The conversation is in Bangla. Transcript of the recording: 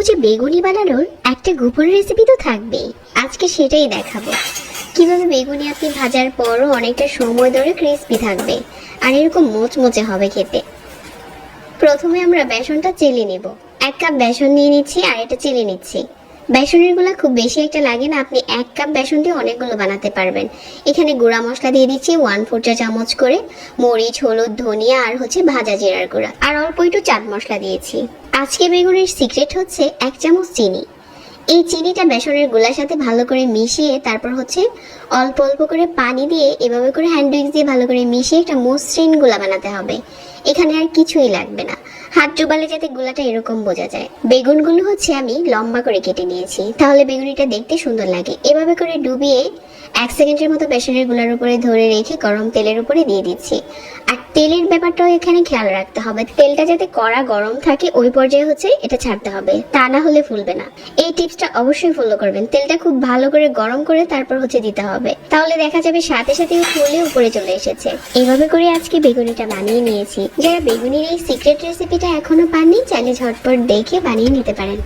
মুচমুচে বেগুনি বানানোর একটা গোপন রেসিপি তো থাকবেই। আজকে সেটাই দেখাবো, কিভাবে বেগুনি আপনি ভাজার পরও অনেকটা সময় ধরে ক্রিস্পি থাকবে আর এরকম মুচমুচে হবে খেতে। প্রথমে আমরা বেসনটা চেলে নিব। 1 কাপ বেসন নিয়ে নিচ্ছি আর এটা চেলে নিচ্ছি। বেসনের গুলা খুব বেশি একটা লাগে না, আপনি 1 কাপ বেসন দিয়ে অনেকগুলো বানাতে পারবেন। এখানে গুঁড়া মশলা দিয়ে দিচ্ছি 1/4 চা চামচ করে, মরিচ, হলুদ, ধনিয়া আর ভাজা জিরার গুঁড়া, আর অল্প একটু চাট মশলা দিয়েছি। আজকে বেগুনের সিক্রেট হচ্ছে 1 চামচ চিনি। এই চিনিটা বেসনের গুলার সাথে ভালো করে মিশিয়ে তারপর অল্প অল্প করে পানি দিয়ে এভাবে করে হ্যান্ড উইক্স দিয়ে ভালো করে মিশিয়ে একটা মসৃণ গুলা বানাতে হবে। এখানে আর কিছুই লাগবে না, হাত ডুবালে যাতে গুলাটা এরকম বোঝা যায়। বেগুনগুলো আমি লম্বা করে কেটে নিয়েছি, তাহলে বেগুনিটা দেখতে সুন্দর লাগে। এভাবে করে ডুবিয়ে 1 সেকেন্ডের মতো বেসনের গুলার উপরে ধরে রেখে গরম তেলের উপরে দিয়ে দিচ্ছি। আর তেলের ব্যাপারটাও এখানে খেয়াল রাখতে হবে, তেলটা যাতে কড়া গরম থাকে ওই পর্যায়ে এটা ছাড়তে হবে, তা না হলে ফুলবে না। এই টিপসটা অবশ্যই ফলো করবেন। তেলটা খুব ভালো করে গরম করে তারপর দিতে হবে, তাহলে দেখা যাবে সাথে সাথে ফুলে উপরে চলে এসেছে। এইভাবে করে আজকে বেগুনিটা বানিয়ে নিয়েছি। যারা বেগুনির এই সিক্রেট রেসিপিটা এখনো পাননি, চাইলে ঝটপট দেখে বানিয়ে নিতে পারেন।